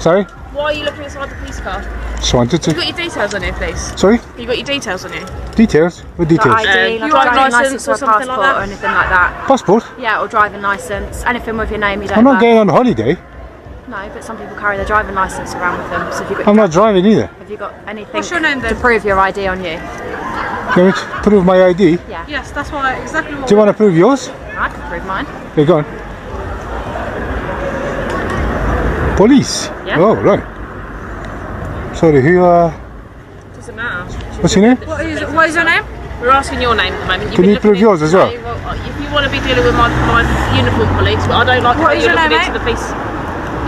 Sorry? Why are you looking inside the police car? Just wanted to. You got your details on here, please? Sorry? You got your details on here? Details? What details? Like ID, like driving driving licence licence or or something passport like that? or anything like that. Passport? Yeah, or driving licence. Anything with your name, you don't I'm not going on holiday. No, but some people carry their driving licence around with them. So if you've got I'm not driving either. Have you got anything What's your name, then? to prove your ID on you? Can you prove my ID? Yeah. Yes, that's why exactly what. Do you want to prove yours? I can prove mine. Okay, go on. Police? Yeah. Oh, right. Sorry, who Doesn't matter. what's your name? What is your name? We're asking your name at the moment. Can you prove yours as well? If you want to be dealing with my uniform colleagues, but I don't like how you're looking into the police.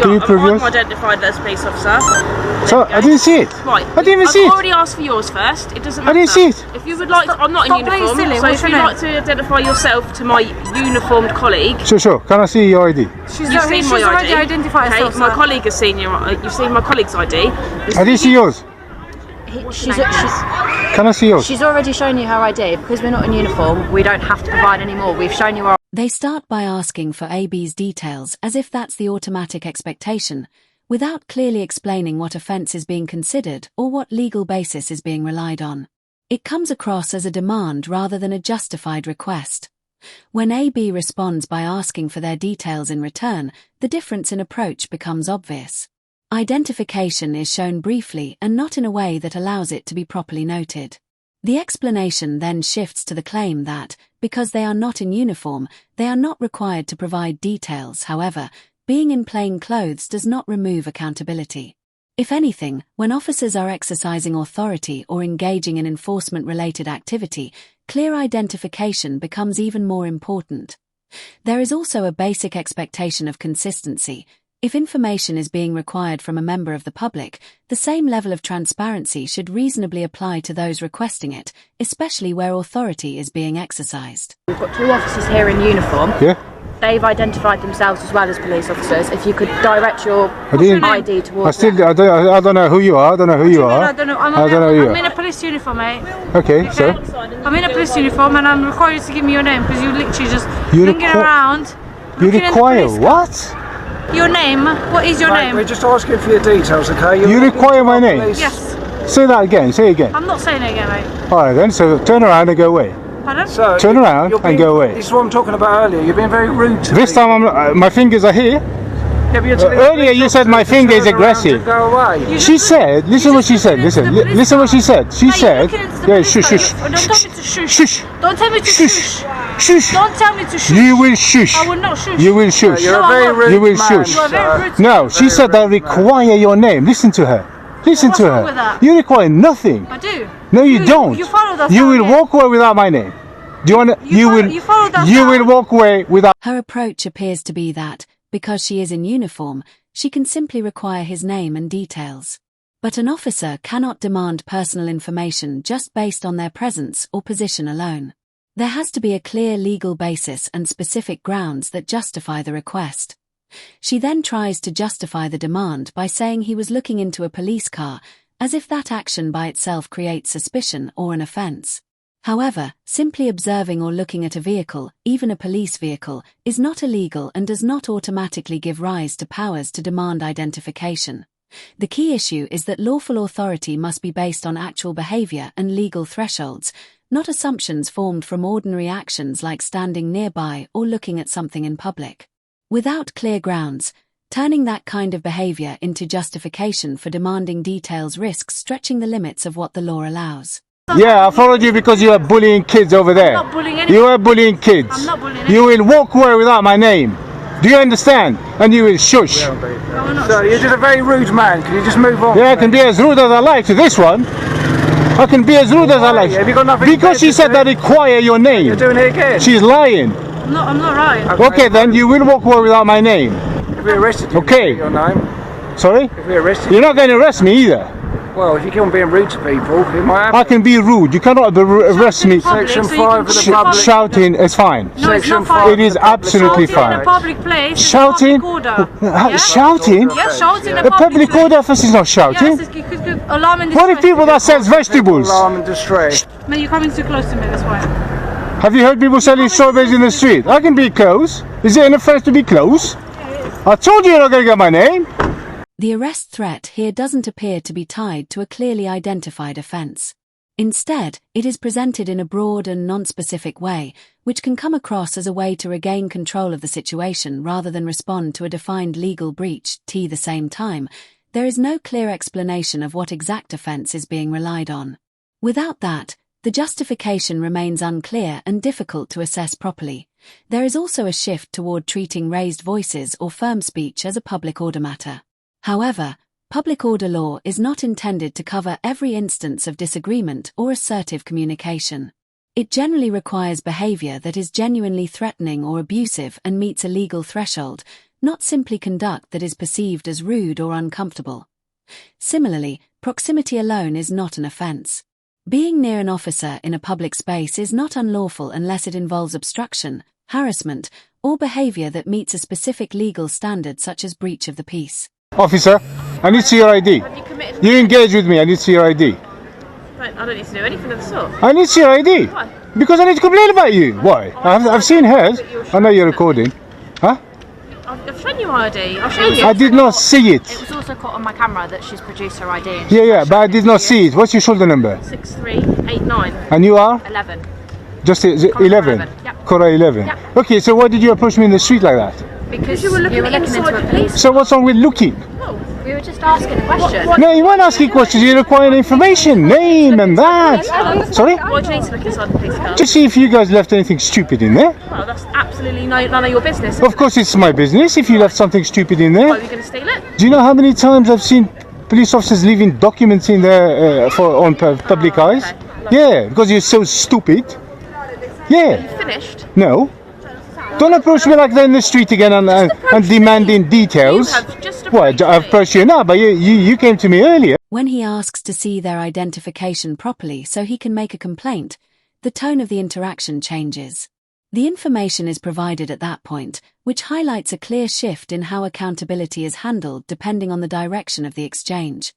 Can you prove yours? I'm identified as a police officer. So, I didn't see it. Right. I didn't even see it. I've already asked for yours first. It doesn't matter. I didn't see it. If you would like to, I'm not in uniform, silly. so What's if your you'd name? like to identify yourself to my uniformed colleague. Sure. Can I see your ID? You've seen my already ID. identified Okay, herself, my sir. colleague has seen you've seen my colleague's ID. I didn't see yours. Can I see yours? She's already shown you her ID. Because we're not in uniform, we don't have to provide any more. We've shown you our... They start by asking for AB's details as if that's the automatic expectation, without clearly explaining what offence is being considered or what legal basis is being relied on. It comes across as a demand rather than a justified request. When AB responds by asking for their details in return, the difference in approach becomes obvious. Identification is shown briefly and not in a way that allows it to be properly noted. The explanation then shifts to the claim that, because they are not in uniform, they are not required to provide details. However, being in plain clothes does not remove accountability. If anything, when officers are exercising authority or engaging in enforcement-related activity, clear identification becomes even more important. There is also a basic expectation of consistency. If information is being required from a member of the public, the same level of transparency should reasonably apply to those requesting it, especially where authority is being exercised. We've got two officers here in uniform. Yeah? They've identified themselves as well as police officers. If you could direct your ID towards I don't know who you are. I don't know who you are. I don't know. I don't know who you I'm are. in a police uniform, mate. Okay, so? I'm in a police uniform and I'm required to give me your name because you literally just hanging around. You require what? Your name? What is your name? We're just asking for your details, okay? You require my name? Yes. Say that again, say it again. I'm not saying it again, mate. Alright then, so turn around and go away. Pardon? So, Turn around and go away. This is what I'm talking about earlier. You're being very rude to This me. time my fingers are here. Yeah, but you're telling Earlier the you said my officer to finger is turn around aggressive. and Go away. She said, listen what she said, listen what she said. She said, yeah, shush, shush, Don't tell me to shush. shush, Don't tell me to shush, shush. shush. Don't tell me to shush. You will shush. I will not shush. You will shush. You're a very rude You will man, shush. You are very rude. No, she said that require your name. Listen to her. Listen What's to wrong her. with that? You require nothing. I do. No, you don't. You followed us You down will here. walk away without my name. Do you want to? You followed us You down. will walk away without. Her approach appears to be that, because she is in uniform, she can simply require his name and details. But an officer cannot demand personal information just based on their presence or position alone. There has to be a clear legal basis and specific grounds that justify the request. She then tries to justify the demand by saying he was looking into a police car, as if that action by itself creates suspicion or an offence. However, simply observing or looking at a vehicle, even a police vehicle, is not illegal and does not automatically give rise to powers to demand identification. The key issue is that lawful authority must be based on actual behaviour and legal thresholds, not assumptions formed from ordinary actions like standing nearby or looking at something in public. Without clear grounds, turning that kind of behaviour into justification for demanding details risks stretching the limits of what the law allows. Yeah, I followed you because you are bullying kids over there. I'm not bullying anyone. You are bullying kids. I'm not bullying anyone. You will walk away without my name. Do you understand? And you will shush. So, you're just a very rude man. Can you just move on? Yeah, I can be as rude as I like to this one. I can be as rude as I like. Have you got nothing Because she better said to that do? require your name. You're doing it again. She's lying. I'm not right. Okay, then you will walk away without my name. If we arrested you, Okay. your name. Sorry? If we arrested you, You're not going to arrest me either. well, if you keep on being rude to people, it might happen. I can be rude. You cannot arrest me. Section 5 of the public. Shouting is fine. No, it's Section not fine. 5 It is of the public absolutely Shouting in fine. a public place is Shouting? a public order. Yeah? Shouting? Yes, shouting in a The public place. order officer is not shouting. Yes, it's alarm and What if people that sells vegetables? Alarm and distress. Man, you're coming too close to me, that's why. Have you heard people selling strawberries in the street? I can be close. Is it an offence to be close? I told you you're not going to get my name. The arrest threat here doesn't appear to be tied to a clearly identified offence. Instead, it is presented in a broad and non-specific way, which can come across as a way to regain control of the situation rather than respond to a defined legal breach. At the same time, there is no clear explanation of what exact offence is being relied on. Without that, the justification remains unclear and difficult to assess properly. There is also a shift toward treating raised voices or firm speech as a public order matter. However, public order law is not intended to cover every instance of disagreement or assertive communication. It generally requires behavior that is genuinely threatening or abusive and meets a legal threshold, not simply conduct that is perceived as rude or uncomfortable. Similarly, proximity alone is not an offence. Being near an officer in a public space is not unlawful unless it involves obstruction, harassment, or behavior that meets a specific legal standard such as breach of the peace. Officer, I need to see your ID. Have you committed? You engage with me, I need to see your ID. I don't need to do anything of the sort. I need to see your ID. Why? Because I need to complain about you. Why? I've seen hers. I know you're recording. Huh? I've shown you my ID. I've shown you. I did not see it. It was also caught on my camera that she's produced her ID. And Yeah, but I did not see it. What's your shoulder number? 6389. And you are? 11. Just 11? Yep. Cora 11? Yep. Okay, so why did you approach me in the street like that? Because you were looking inside the police. So what's wrong with looking? We were just asking a question. No, you weren't asking questions, you require information, name and that. Sorry? Why do you need to look inside the police car? To see if you guys left anything stupid in there. Well, that's absolutely none of your business. Of course it's my business if you left something stupid in Why, there. are you going to steal it? Do you know how many times I've seen police officers leaving documents in there on public eyes? Okay. Yeah, because you're so stupid. Yeah. You finished? No. Don't approach me like that in the street again and demanding details. You have just Well, approached I've me. approached you now, but you came to me earlier. When he asks to see their identification properly so he can make a complaint, the tone of the interaction changes. The information is provided at that point, which highlights a clear shift in how accountability is handled depending on the direction of the exchange.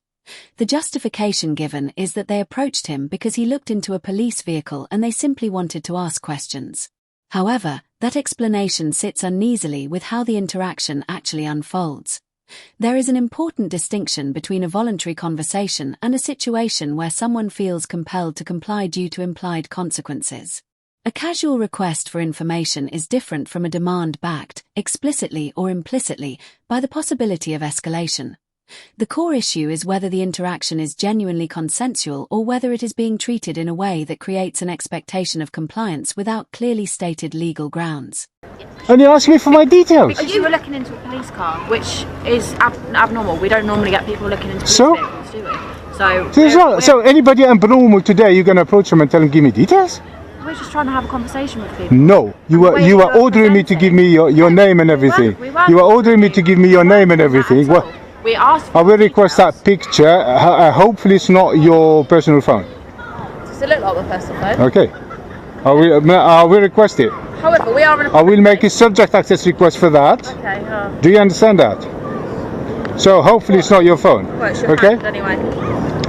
The justification given is that they approached him because he looked into a police vehicle and they simply wanted to ask questions. However, that explanation sits uneasily with how the interaction actually unfolds. There is an important distinction between a voluntary conversation and a situation where someone feels compelled to comply due to implied consequences. A casual request for information is different from a demand backed, explicitly or implicitly, by the possibility of escalation. The core issue is whether the interaction is genuinely consensual or whether it is being treated in a way that creates an expectation of compliance without clearly stated legal grounds. And you asked me for my details. Because you were looking into a police car, which is abnormal. We don't normally get people looking into police So? vehicles, do we? So anybody abnormal today, you're going to approach them and tell them, give me details? We're just trying to have a conversation with people. No, you were ordering me to give me your name and everything. We weren't You were ordering me to give me your name and everything. Not at Well, all. We asked I for will request details. that picture. Hopefully it's not your personal phone. Does it look like my personal phone? Okay. I will request it. However, we are in a... I will make a subject access request for that. Okay, Do you understand that? So hopefully it's not your phone. well, it's your Okay? hand anyway.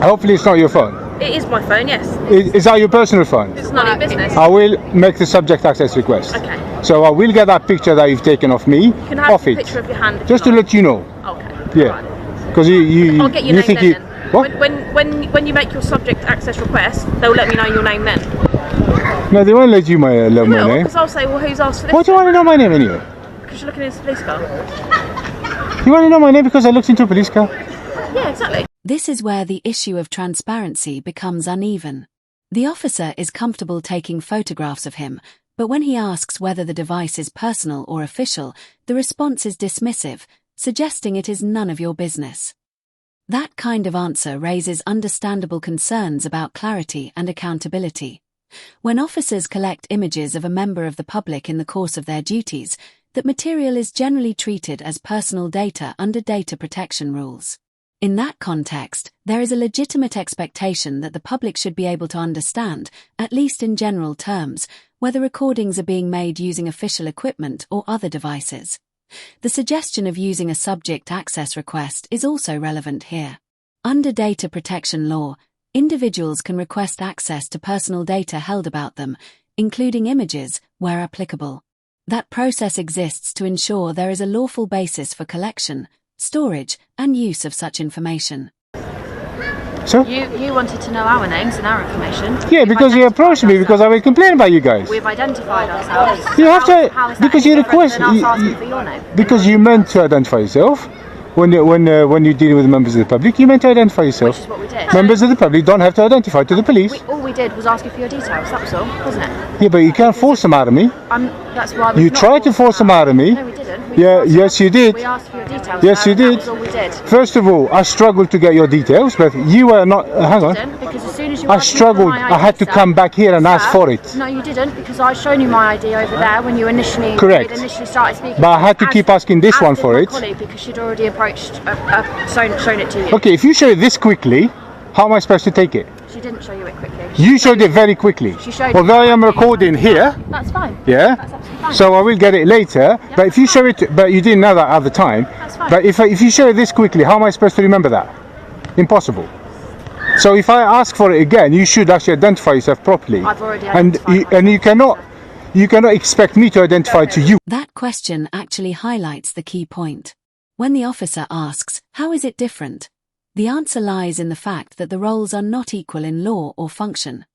Hopefully it's not your phone. It is my phone, yes. Is that your personal phone? It's none of your business. I will make the subject access request. Okay. So I will get that picture that you've taken of me You can have off a it. picture of your hand if Just you to like. let you know. Okay. Yeah. Because you I'll get your name think then. you... then. What? When you make your subject access request, they'll let me know your name then. No, they won't let you my They my will, name. because I'll say, well, who's asked for this? Why do you want to know my name anyway? Because you're looking into the police car. You want to know my name because I looked into a police car? Yeah, exactly. This is where the issue of transparency becomes uneven. The officer is comfortable taking photographs of him, but when he asks whether the device is personal or official, the response is dismissive, suggesting it is none of your business. That kind of answer raises understandable concerns about clarity and accountability. When officers collect images of a member of the public in the course of their duties, that material is generally treated as personal data under data protection rules. In that context, there is a legitimate expectation that the public should be able to understand, at least in general terms, whether recordings are being made using official equipment or other devices. The suggestion of using a subject access request is also relevant here. Under data protection law, individuals can request access to personal data held about them, including images, where applicable. That process exists to ensure there is a lawful basis for collection, storage, and use of such information. So? You wanted to know our names and our information. Yeah, We've because you approached me identified because I will complain about you guys. We've identified ourselves. You have to, How is that because any you different request, than us asking for your name? because you meant to identify yourself. When you're dealing with members of the public, you meant to identify yourself. Which is what we did. Members of the public don't have to identify to the police. All we did was ask you for your details, that was all, wasn't it? Yeah, but you can't force them out of me. That's why we've You not tried to force them out of me. No, we didn't. We Yeah, asked yes, you did. We asked for your details. Yes, you That did. was all we did. First of all, I struggled to get your details, but you were not. Hang on. Didn't, because as soon as you I asked me for struggled. my I had to ID, come back here and ask sir, for it. No, you didn't, because I've shown you my ID over there when you initially Correct. started speaking. But I had to keep asking this one for it. Because she'd already approached, shown it to you. Okay, if you show it this quickly, how am I supposed to take it? She didn't show you it quickly. You showed it very quickly. She showed Although I am you. recording here, That's fine. yeah. That's absolutely fine. So I will get it later. But if you show it, but you didn't know that at the time. That's fine. But if you show it this quickly, how am I supposed to remember that? Impossible. So if I ask for it again, you should actually identify yourself properly. I've already and identified you cannot expect me to identify to you. That question actually highlights the key point. When the officer asks, "How is it different?" the answer lies in the fact that the roles are not equal in law or function.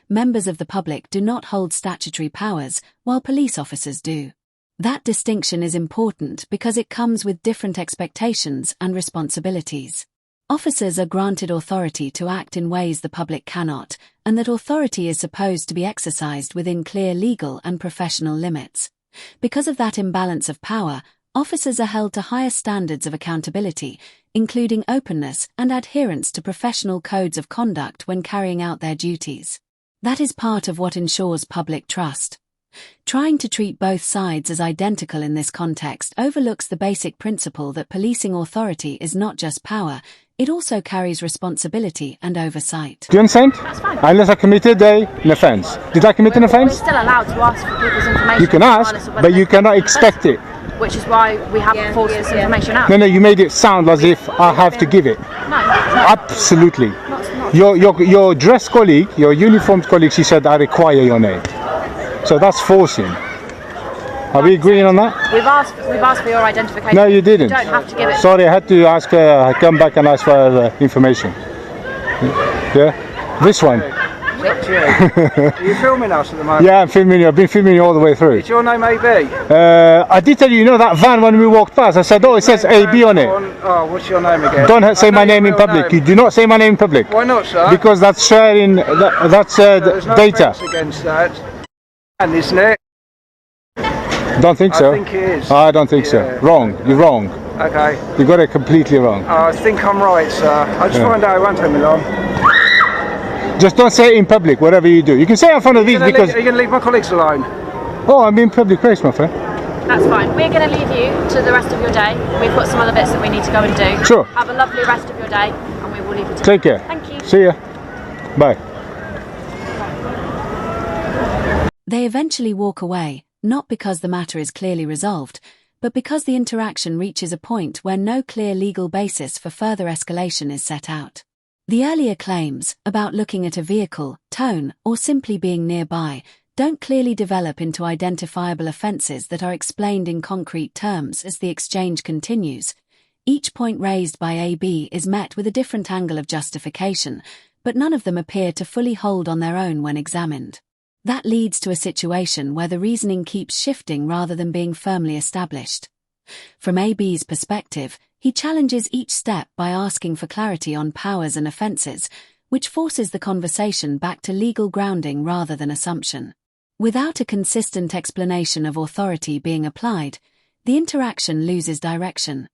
Members of the public do not hold statutory powers, while police officers do. That distinction is important because it comes with different expectations and responsibilities. Officers are granted authority to act in ways the public cannot, and that authority is supposed to be exercised within clear legal and professional limits. Because of that imbalance of power, officers are held to higher standards of accountability, including openness and adherence to professional codes of conduct when carrying out their duties. That is part of what ensures public trust. Trying to treat both sides as identical in this context overlooks the basic principle that policing authority is not just power, it also carries responsibility and oversight. Do you understand? That's fine. Unless I committed an offence. Did I commit an We're offence? still allowed to ask for people's information. You can ask, regardless of whether but you they cannot consent, expect it. Which is why we haven't forced this information out. No, you made it sound as if I have to give it. No. Absolutely. Not. Your dress colleague, your uniformed colleague, she said, "I require your name." So that's forcing. Are we agreeing on that? We've asked for your identification. No, you didn't. You don't have to give it. Sorry, I had to ask her. I come back and ask for information. Yeah, this one. That's you. Are you filming us at the moment? Yeah, I'm filming you. I've been filming you all the way through. Is your name AB? I did tell you, that van when we walked past, I said, "Oh, it says AB on it." Oh, what's your name again? Don't say I know my name your in real public. name. You do not say my name in public. Why not, sir? Because that's sharing. That's There's no data. offence against that. And isn't it? Don't think I so. think it is. I don't think so. Yeah. Wrong. You're wrong. Okay. You got it completely wrong. I think I'm right, sir. I just Yeah. find out it won't take me long. Just don't say it in public. Whatever you do, you can say it in front of these Are you because. going to leave my colleagues alone? Oh, I'm in public place, my friend. That's fine. We're going to leave you to the rest of your day. We've got some other bits that we need to go and do. Sure. Have a lovely rest of your day, and we will leave you to Take care. Thank you. See ya. Bye. They eventually walk away, not because the matter is clearly resolved, but because the interaction reaches a point where no clear legal basis for further escalation is set out. The earlier claims, about looking at a vehicle, tone, or simply being nearby, don't clearly develop into identifiable offences that are explained in concrete terms as the exchange continues. Each point raised by AB is met with a different angle of justification, but none of them appear to fully hold on their own when examined. That leads to a situation where the reasoning keeps shifting rather than being firmly established. From AB's perspective, he challenges each step by asking for clarity on powers and offences, which forces the conversation back to legal grounding rather than assumption. Without a consistent explanation of authority being applied, the interaction loses direction.